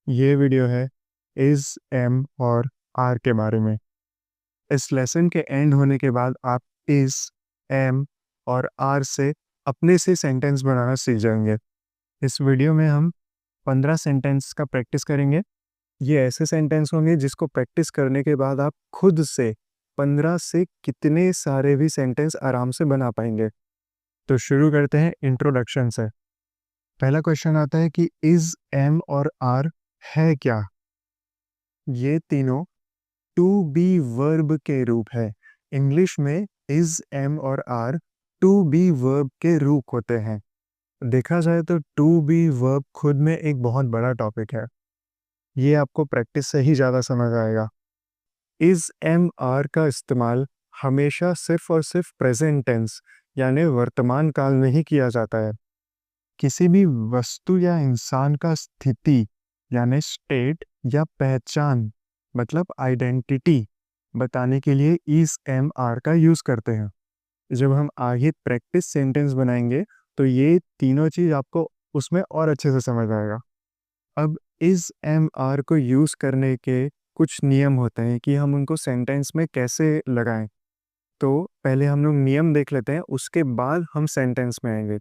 ये वीडियो है is M और आर के बारे में। इस लेसन के एंड होने के बाद आप इज़ एम और आर से अपने से सेंटेंस बनाना सीख जाएंगे। इस वीडियो में हम 15 सेंटेंस का प्रैक्टिस करेंगे। ये ऐसे सेंटेंस होंगे जिसको प्रैक्टिस करने के बाद आप खुद से 15 से कितने सारे भी सेंटेंस आराम से बना पाएंगे। तो शुरू करते हैं इंट्रोडक्शन से। पहला क्वेश्चन आता है कि इज़ एम और आर है क्या। ये तीनों टू बी वर्ब के रूप है। इंग्लिश में इज एम और आर टू बी वर्ब के रूप होते हैं। देखा जाए तो टू बी वर्ब खुद में एक बहुत बड़ा टॉपिक है। ये आपको प्रैक्टिस से ही ज़्यादा समझ आएगा। इज एम आर का इस्तेमाल हमेशा सिर्फ और सिर्फ प्रेजेंट टेंस यानी वर्तमान काल में ही किया जाता है। किसी भी वस्तु या इंसान का स्थिति यानी स्टेट या पहचान मतलब आइडेंटिटी बताने के लिए इज एम आर का यूज़ करते हैं। जब हम आगे प्रैक्टिस सेंटेंस बनाएंगे तो ये तीनों चीज़ आपको उसमें और अच्छे से समझ आएगा। अब इज एम आर को यूज़ करने के कुछ नियम होते हैं कि हम उनको सेंटेंस में कैसे लगाएं। तो पहले हम लोग नियम देख लेते हैं, उसके बाद हम सेंटेंस में आएंगे।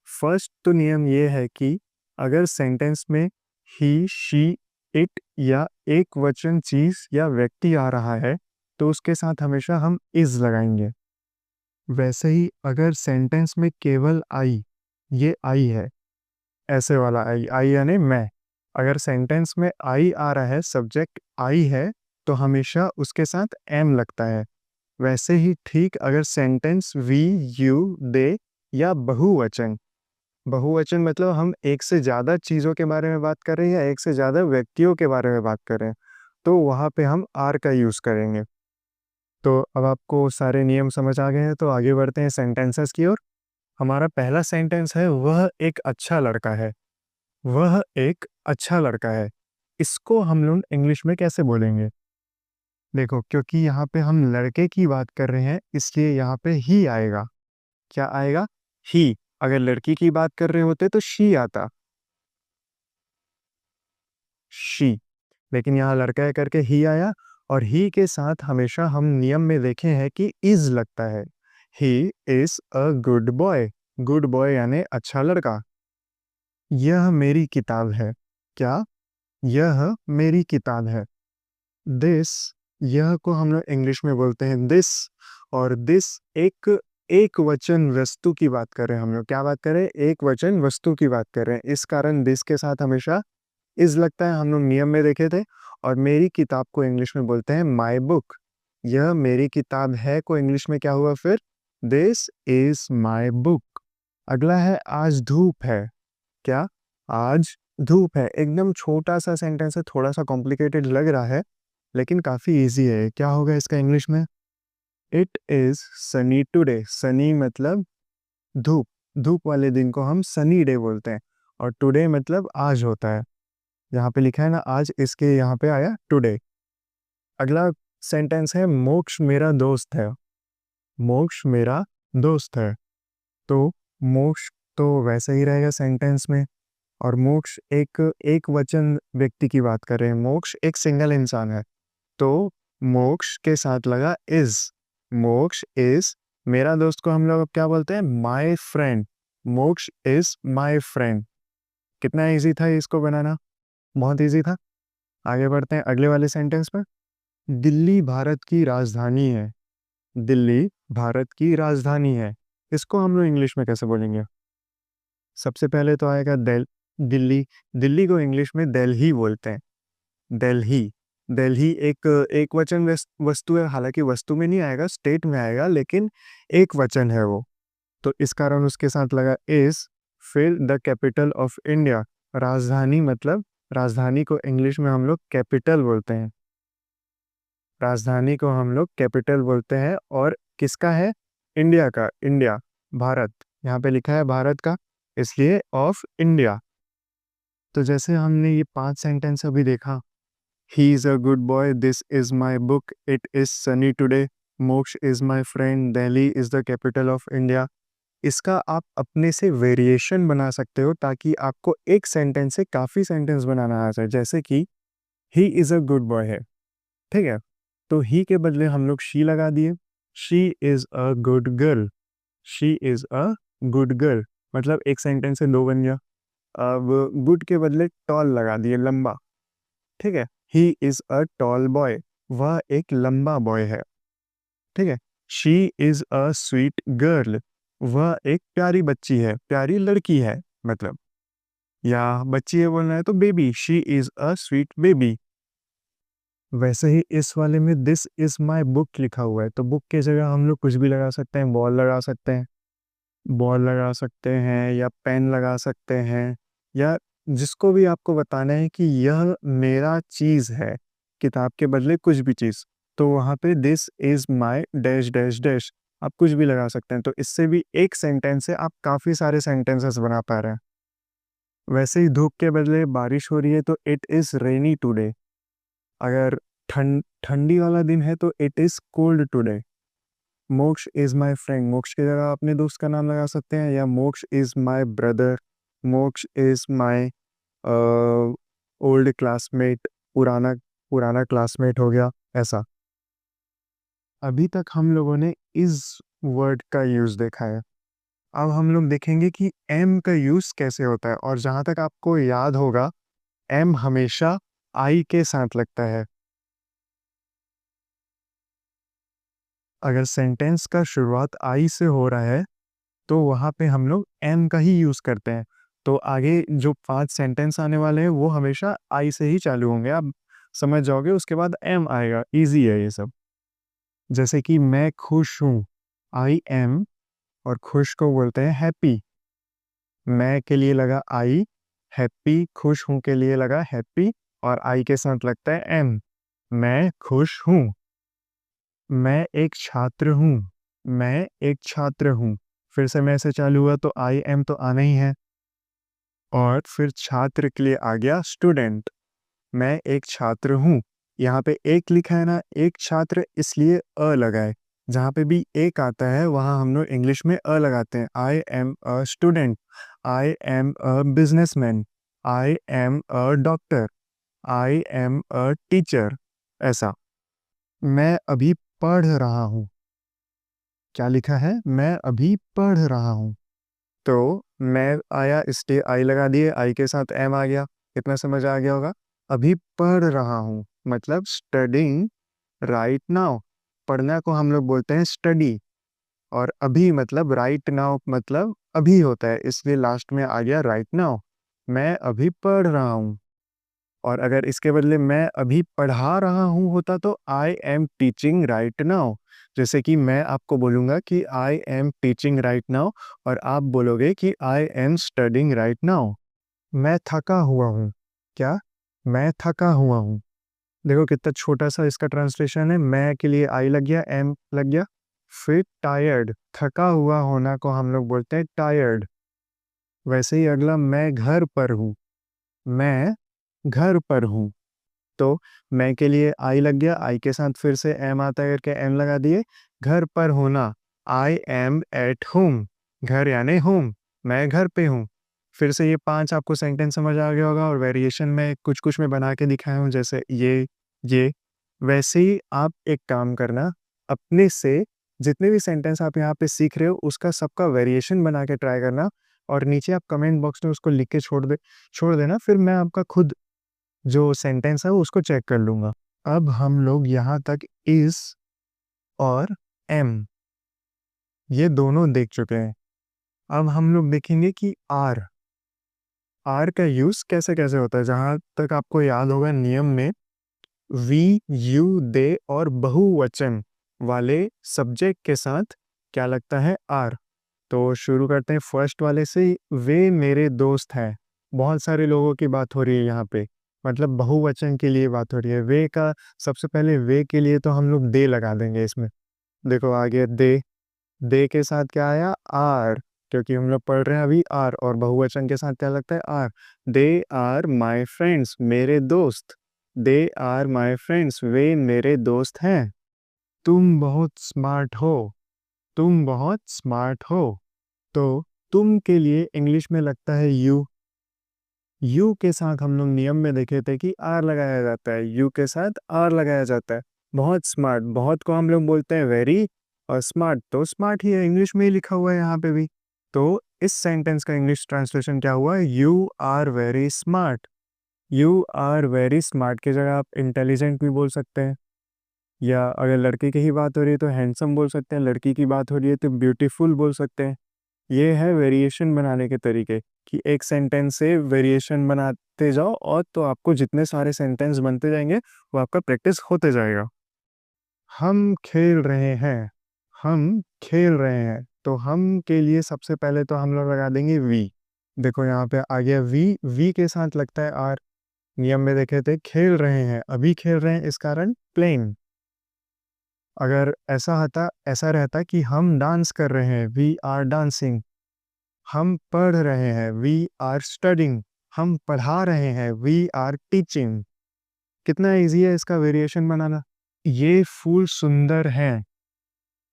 फर्स्ट तो नियम ये है कि अगर सेंटेंस में ही, शी, इट या एक वचन चीज या व्यक्ति आ रहा है तो उसके साथ हमेशा हम इज लगाएंगे। वैसे ही अगर सेंटेंस में केवल आई, ये आई है, ऐसे वाला आई, आई यानी मैं, अगर सेंटेंस में आई आ रहा है, सब्जेक्ट आई है, तो हमेशा उसके साथ एम लगता है। वैसे ही ठीक अगर सेंटेंस वी, यू, दे या बहुवचन, बहुवचन मतलब हम एक से ज़्यादा चीज़ों के बारे में बात कर रहे हैं या एक से ज़्यादा व्यक्तियों के बारे में बात कर रहे हैं, तो वहाँ पे हम आर का यूज़ करेंगे। तो अब आपको सारे नियम समझ आ गए हैं, तो आगे बढ़ते हैं सेंटेंसेस की ओर। हमारा पहला सेंटेंस है वह एक अच्छा लड़का है। वह एक अच्छा लड़का है, इसको हम लोग इंग्लिश में कैसे बोलेंगे? देखो, क्योंकि यहाँ पे हम लड़के की बात कर रहे हैं इसलिए यहाँ पे ही आएगा। क्या आएगा? ही। अगर लड़की की बात कर रहे होते तो शी आता, शी। लेकिन यहाँ लड़का है करके ही आया, और ही के साथ हमेशा हम नियम में देखे हैं कि इज लगता है। ही is a good boy. Good boy यानी अच्छा लड़का। यह मेरी किताब है। क्या? यह मेरी किताब है। दिस, यह को हम लोग इंग्लिश में बोलते हैं दिस, और दिस एक एक वचन वस्तु की बात कर रहे हैं। हम लोग क्या बात कर रहे हैं? एक वचन वस्तु की बात कर रहे हैं, इस कारण दिस के साथ हमेशा इज लगता है। हम लोग नियम में देखे थे। और मेरी किताब को इंग्लिश में बोलते हैं माई बुक। यह मेरी किताब है को इंग्लिश में क्या हुआ फिर? This is my book. अगला है आज धूप है। क्या? आज धूप है। एकदम छोटा सा सेंटेंस है, थोड़ा सा कॉम्प्लिकेटेड लग रहा है लेकिन काफी इजी है। क्या होगा इसका इंग्लिश में? It is sunny today. Sunny मतलब धूप। धूप वाले दिन को हम सनी डे बोलते हैं, और टुडे मतलब आज होता है। यहाँ पे लिखा है ना आज, इसके यहाँ पे आया टुडे। अगला सेंटेंस है मोक्ष मेरा दोस्त है। मोक्ष मेरा दोस्त है। तो मोक्ष तो वैसे ही रहेगा सेंटेंस में, और मोक्ष एक एक वचन व्यक्ति की बात कर रहे हैं, मोक्ष एक सिंगल इंसान है, तो मोक्ष के साथ लगा इज। मोक्ष इज, मेरा दोस्त को हम लोग अब क्या बोलते हैं? My friend. मोक्ष इज माई फ्रेंड। कितना इजी था इसको बनाना? बहुत इजी था। आगे बढ़ते हैं अगले वाले सेंटेंस पर। दिल्ली भारत की राजधानी है। दिल्ली भारत की राजधानी है, इसको हम लोग इंग्लिश में कैसे बोलेंगे? सबसे पहले तो आएगा दिल्ली। दिल्ली को इंग्लिश में दिल्ली बोलते हैं। दिल्ली। दिल्ली एक एक वचन वस्तु है, हालांकि वस्तु में नहीं आएगा, स्टेट में आएगा, लेकिन एक वचन है वो, तो इस कारण उसके साथ लगा इज। फिर द कैपिटल ऑफ इंडिया। राजधानी मतलब, राजधानी को इंग्लिश में हम लोग कैपिटल बोलते हैं। राजधानी को हम लोग कैपिटल बोलते हैं, और किसका है? इंडिया का। इंडिया, भारत, यहाँ पे लिखा है भारत का, इसलिए ऑफ इंडिया। तो जैसे हमने ये 5 सेंटेंस अभी देखा, he is a good boy, this is my book, it is sunny today, Moksh is my friend, Delhi is the capital of India, इसका आप अपने से वेरिएशन बना सकते हो ताकि आपको एक सेंटेंस से काफ़ी सेंटेंस बनाना आ जाए। जैसे कि he is a good boy है, ठीक है? तो ही के बदले हम लोग शी लगा दिए, she is a good girl, she is a good girl, मतलब एक सेंटेंस से 2 बन गया। अब गुड के बदले टॉल लगा दिए, लंबा, ठीक है? He is a tall boy, वह एक लंबा बॉय है, ठीक है? She is a sweet girl, वह एक प्यारी बच्ची है, प्यारी लड़की है मतलब, या बच्ची है बोलना है तो baby, she is a sweet baby. वैसे ही इस वाले में दिस इज़ माय बुक लिखा हुआ है, तो बुक की जगह हम लोग कुछ भी लगा सकते हैं, बॉल लगा सकते हैं, बॉल लगा सकते हैं या पेन लगा सकते हैं, या जिसको भी आपको बताना है कि यह मेरा चीज़ है, किताब के बदले कुछ भी चीज़, तो वहाँ पे this is my dash dash dash आप कुछ भी लगा सकते हैं। तो इससे भी एक सेंटेंस से आप काफ़ी सारे सेंटेंसेस बना पा रहे हैं। वैसे ही धूप के बदले बारिश हो रही है तो इट इज़ रेनी टुडे। अगर ठंडी वाला दिन है तो इट इज़ कोल्ड टुडे। मोक्ष इज़ माय फ्रेंड, मोक्ष की जगह अपने दोस्त का नाम लगा सकते हैं, या मोक्ष इज़ माय ब्रदर, मोक्ष इज़ माय ओल्ड क्लासमेट, पुराना पुराना क्लासमेट हो गया, ऐसा। अभी तक हम लोगों ने इज़ वर्ड का यूज़ देखा है। अब हम लोग देखेंगे कि एम का यूज़ कैसे होता है, और जहाँ तक आपको याद होगा, एम हमेशा आई के साथ लगता है। अगर सेंटेंस का शुरुआत आई से हो रहा है, तो वहाँ पे हम लोग एम का ही यूज़ करते हैं। तो आगे जो 5 सेंटेंस आने वाले हैं, वो हमेशा आई से ही चालू होंगे। आप समझ जाओगे, उसके बाद एम आएगा, ईज़ी है ये सब। जैसे कि मैं खुश हूँ, आई एम, और खुश को बोलते हैं हैप्पी। मैं के लिए लगा आई, हैप्पी, खुश हूँ के लिए लगा हैप्पी, और आई के साथ लगता है एम। मैं खुश हूँ। मैं एक छात्र हूँ, मैं एक छात्र हूँ। फिर से मैं से चालू हुआ तो आई एम तो आना ही है, और फिर छात्र के लिए आ गया स्टूडेंट। मैं एक छात्र हूँ। यहाँ पे एक लिखा है ना, एक छात्र, इसलिए अ लगा है। जहाँ पे भी एक आता है वहाँ हम लोग इंग्लिश में अ लगाते हैं। I am a student, I am a businessman, I am a doctor, I am a teacher, ऐसा। मैं अभी पढ़ रहा हूँ, क्या लिखा है, मैं अभी पढ़ रहा हूँ। तो मैं आया, इसलिए आई लगा दिए, आई के साथ एम आ गया। इतना समझ आ गया होगा। अभी पढ़ रहा हूँ मतलब स्टडिंग राइट नाउ। पढ़ना को हम लोग बोलते हैं स्टडी, और अभी मतलब राइट नाउ मतलब अभी होता है, इसलिए लास्ट में आ गया राइट नाउ। मैं अभी पढ़ रहा हूँ। और अगर इसके बदले मैं अभी पढ़ा रहा हूँ होता तो I am teaching right now. जैसे कि मैं आपको बोलूँगा कि I am teaching right now, और आप बोलोगे कि I am studying right now. मैं थका हुआ हूँ, क्या, मैं थका हुआ हूँ। देखो कितना छोटा सा इसका ट्रांसलेशन है, मैं के लिए आई लग गया, एम लग गया। फिर टायर्ड, थका हुआ होना को हम लोग बोलते हैं टायर्ड। वैसे ही अगला, मैं घर पर हूँ, मैं घर पर हूँ। तो मैं के लिए आई लग गया, आई के साथ फिर से एम आता है करके एम लगा दिए। घर पर होना, आई एम एट होम, घर यानी होम, मैं घर पे हूँ। फिर से ये 5 आपको सेंटेंस समझ आ गया होगा, और वेरिएशन में कुछ-कुछ मैं बना के दिखाया हूँ, जैसे ये। वैसे ही आप एक काम करना, अपने से जितने भी सेंटेंस आप यहाँ पे सीख रहे हो, उसका सबका वेरिएशन बना के ट्राई करना, और नीचे आप कमेंट बॉक्स में उसको लिख के छोड़ देना, फिर मैं आपका खुद जो सेंटेंस है उसको चेक कर लूँगा। अब हम लोग यहाँ तक इज़ और एम, ये दोनों देख चुके हैं। अब हम लोग देखेंगे कि आर का यूज़ कैसे-कैसे होता है। जहाँ तक आपको याद होगा, नियम में वी, यू, दे और बहुवचन वाले सब्जेक्ट के साथ क्या लगता है, आर। तो शुरू करते हैं फर्स्ट वाले से, वे मेरे दोस्त हैं। बहुत सारे लोगों की बात हो रही है यहाँ पे, मतलब बहुवचन के लिए बात हो रही है। वे का सबसे पहले, वे के लिए तो हम लोग दे लगा देंगे इसमें। देखो आगे दे के साथ क्या आया, आर, क्योंकि हम लोग पढ़ रहे हैं अभी आर, और बहुवचन के साथ क्या लगता है, are. They are my friends, मेरे दोस्त। दे आर माई फ्रेंड्स, वे मेरे दोस्त हैं। तुम बहुत स्मार्ट हो, तुम बहुत स्मार्ट हो। तो तुम के लिए इंग्लिश में लगता है यू। यू के साथ हम लोग नियम में देखे थे कि आर लगाया जाता है, यू के साथ आर लगाया जाता है। बहुत स्मार्ट, बहुत को हम लोग बोलते हैं वेरी, और स्मार्ट तो स्मार्ट ही है, इंग्लिश में ही लिखा हुआ है यहाँ पे भी। तो इस सेंटेंस का इंग्लिश ट्रांसलेशन क्या हुआ? You are very smart. You are very smart की जगह आप इंटेलिजेंट भी बोल सकते हैं, या अगर लड़के की ही बात हो रही है तो हैंडसम बोल सकते हैं, लड़की की बात हो रही है तो ब्यूटीफुल बोल सकते हैं। ये है वेरिएशन बनाने के तरीके, कि एक सेंटेंस से वेरिएशन बनाते जाओ, और तो आपको जितने सारे सेंटेंस बनते जाएंगे वो आपका प्रैक्टिस होते जाएगा। हम खेल रहे हैं, हम खेल रहे हैं, तो हम के लिए सबसे पहले तो हम लोग लगा देंगे वी। देखो यहाँ पे आ गया वी, वी के साथ लगता है आर। नियम में देखे थे खेल रहे हैं, अभी खेल रहे हैं, इस कारण प्लेइंग। अगर ऐसा रहता कि हम डांस कर रहे हैं, वी आर डांसिंग। हम पढ़ रहे हैं, वी आर स्टडिंग। हम पढ़ा रहे हैं, वी आर टीचिंग। कितना इजी है इसका वेरिएशन बनाना। ये फूल सुंदर हैं,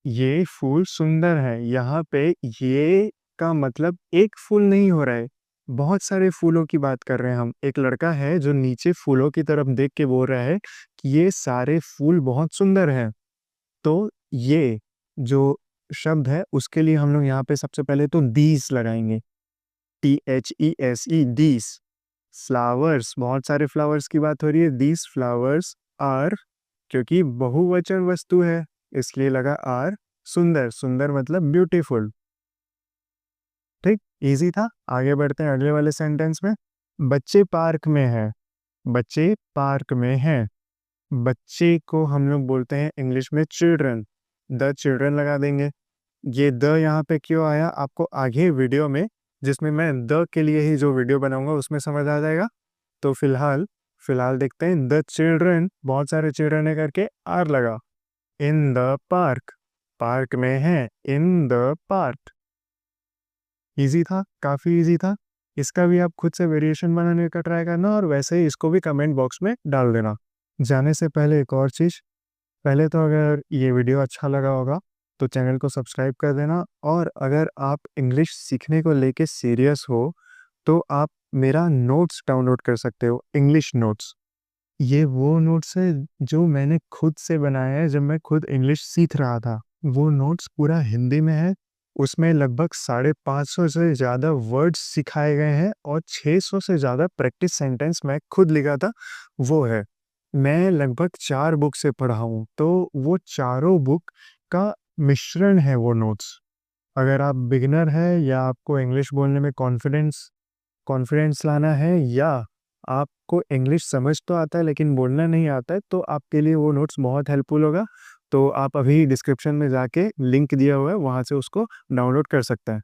ये फूल सुंदर है, यहाँ पे ये का मतलब एक फूल नहीं हो रहा है, बहुत सारे फूलों की बात कर रहे हैं हम। एक लड़का है जो नीचे फूलों की तरफ देख के बोल रहा है कि ये सारे फूल बहुत सुंदर हैं। तो ये जो शब्द है उसके लिए हम लोग यहाँ पे सबसे पहले तो दीज लगाएंगे, THESE, दीज। फ्लावर्स, बहुत सारे फ्लावर्स की बात हो रही है, दीज फ्लावर्स आर, क्योंकि बहुवचन वस्तु है इसलिए लगा आर। सुंदर, सुंदर मतलब ब्यूटीफुल। ठीक, इजी था। आगे बढ़ते हैं अगले वाले सेंटेंस में। बच्चे पार्क में हैं, बच्चे पार्क में हैं। बच्चे को हम लोग बोलते हैं इंग्लिश में चिल्ड्रन, द चिल्ड्रन लगा देंगे। ये द यहाँ पे क्यों आया आपको आगे वीडियो में, जिसमें मैं द के लिए ही जो वीडियो बनाऊंगा उसमें समझ आ जाएगा। तो फिलहाल फिलहाल देखते हैं द चिल्ड्रन, बहुत सारे चिल्ड्रन है करके आर लगा। इन द पार्क, पार्क में है, इन द पार्क। इजी था, काफ़ी इजी था। इसका भी आप खुद से वेरिएशन बनाने का ट्राई करना, और वैसे ही इसको भी कमेंट बॉक्स में डाल देना। जाने से पहले एक और चीज़, पहले तो अगर ये वीडियो अच्छा लगा होगा तो चैनल को सब्सक्राइब कर देना, और अगर आप इंग्लिश सीखने को लेके सीरियस हो तो आप मेरा नोट्स डाउनलोड कर सकते हो, इंग्लिश नोट्स। ये वो नोट्स है जो मैंने खुद से बनाया है जब मैं खुद इंग्लिश सीख रहा था। वो नोट्स पूरा हिंदी में है, उसमें लगभग 550 से ज़्यादा वर्ड्स सिखाए गए हैं, और 600 से ज़्यादा प्रैक्टिस सेंटेंस मैं खुद लिखा था वो है। मैं लगभग 4 बुक से पढ़ा हूँ, तो वो चारों बुक का मिश्रण है वो नोट्स। अगर आप बिगिनर हैं, या आपको इंग्लिश बोलने में कॉन्फिडेंस कॉन्फिडेंस लाना है, या आपको इंग्लिश समझ तो आता है लेकिन बोलना नहीं आता है, तो आपके लिए वो नोट्स बहुत हेल्पफुल होगा। तो आप अभी डिस्क्रिप्शन में जाके लिंक दिया हुआ है, वहाँ से उसको डाउनलोड कर सकते हैं।